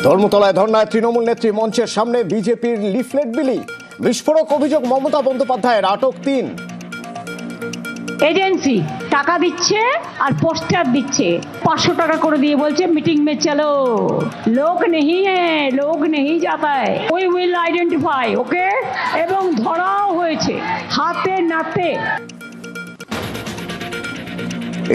ধর্মতলায় ধর্নায় তৃণমূল নেত্রী মঞ্চের সামনে বিজেপির লিফলেট বিলি। বিস্ফোরক অভিযোগ, মমতা বন্দ্যোপাধ্যায়ের আটক 3। এজেন্সি টাকা দিচ্ছে আর পোস্টার দিচ্ছে, 500 টাকা করে দিয়ে বলছে মিটিং মে চলো। লোক নেই হ্যাঁ, লোক নেই যাতা है, উই উইল আইডেন্টিফাই ওকে। এবং ধরাও হয়েছে হাতে নাতে।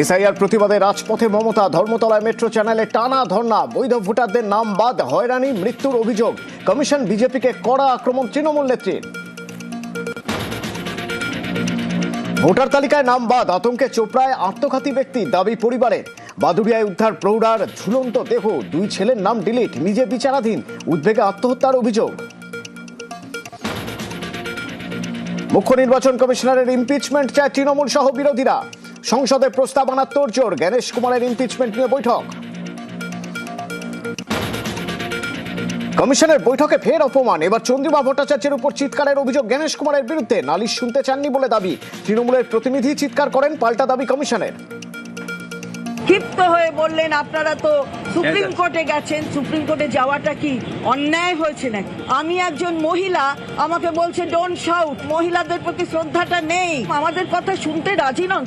এসআইআর প্রতিবাদে রাজপথে মমতা। ধর্মতলায় মেট্রো চ্যানেলে টানা ধর্না। বৈধ ভোটারদের নাম বাদ, হয়রানি, মৃত্যুর অভিযোগ। কমিশন বিজেপিকে কড়া আক্রমণ তৃণমূল নেত্রীর। ভোটার তালিকায় নাম বাদ, আতঙ্কে চোপড়ায় আত্মঘাতী ব্যক্তি, দাবি পরিবারের। বাদুড়িয়ায় উদ্ধার প্রৌঢ়ার ঝুলন্ত দেহ, 2 ছেলের নাম ডিলিট, নিজে বিচারাধীন। উদ্বেগে আত্মহত্যার অভিযোগ। মুখ্য নির্বাচন কমিশনারের ইমপিচমেন্ট চায় তৃণমূল সহ বিরোধীরা। সংসদে প্রস্তাব আনার তোড়জোড়, জ্ঞানেশ কুমারের ইমপিচমেন্ট নিয়ে বৈঠক। কমিশনের বৈঠকে ফের অপমান, এবার চন্দ্রিমা ভট্টাচার্যের উপর চিৎকারের অভিযোগ জ্ঞানেশ কুমারের বিরুদ্ধে। নালিশ শুনতে চাননি বলে দাবি। তৃণমূলের প্রতিনিধি চিৎকার করেন, পাল্টা দাবি কমিশনের। ক্ষিপ্ত হয়ে বললেন আপনারা তো সুপ্রিম কোর্টে গেছেন, সুপ্রিম কোর্টে যাওয়াটা কি অন্যায় হয়েছে নাকি? আমি একজন মহিলা, আমাকে বলছে ডোন্ট শাউট, মহিলাদের প্রতি শ্রদ্ধাটা নেই, আমাদের কথা শুনতে রাজি নন।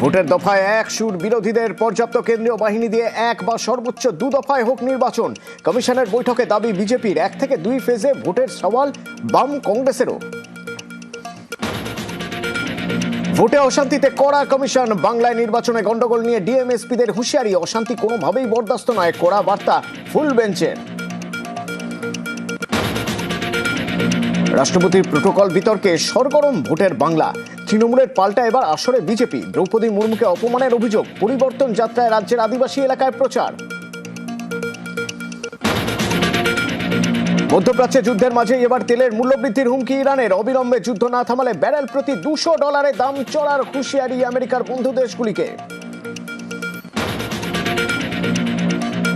ভোটের দফায় এক সুর বিরোধীদের, পর্যাপ্ত কেন্দ্রীয় বাহিনী দিয়ে 1 বা সর্বোচ্চ 2 দফায় হোক নির্বাচন। কমিশনের বৈঠকে দাবি বিজেপির, 1 থেকে 2 ফেজে ভোটের সওয়াল বাম কংগ্রেসেরও। ভোটে অশান্তিতে কড়া কমিশন। বাংলায় নির্বাচনে গন্ডগোল নিয়ে ডিএমএসপিদের হুঁশিয়ারি, অশান্তি কোনোভাবেই বরদাস্ত নয়, কড়া বার্তা ফুল বেঞ্চের। রাষ্ট্রপতির প্রোটোকল বিতর্কে সরগরম ভোটের বাংলা। তৃণমূলের পাল্টা এবার আসরে বিজেপি। দ্রৌপদী মুর্মুকে অপমানের অভিযোগ। পরিবর্তন যাত্রায় রাজ্যের আদিবাসী এলাকায় প্রচার। মধ্যপ্রাচ্যে যুদ্ধের মাঝে এবার তেলের মূল্যবৃদ্ধির হুমকি ইরানের। অবিলম্বে যুদ্ধ না থামালে ব্যারেল প্রতি $200 দাম চড়ার হুঁশিয়ারি আমেরিকার বন্ধু দেশগুলিকে।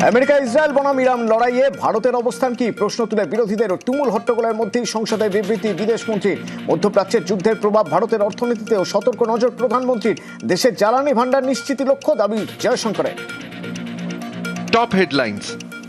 আমেরিকা ইসরায়েল বনাম ইরান লড়াইয়ে ভারতের অবস্থান কি, প্রশ্ন তুলে বিরোধীদের তুমুল হট্টগোলের মধ্যেই সংসদে বিবৃতি বিদেশমন্ত্রীর। মধ্যপ্রাচ্যের যুদ্ধের প্রভাব ভারতের অর্থনীতিতেও সতর্ক নজর প্রধানমন্ত্রীর। দেশের জ্বালানি ভান্ডার নিশ্চিতি লক্ষ্য, দাবি জয়শঙ্করের। Top headlines.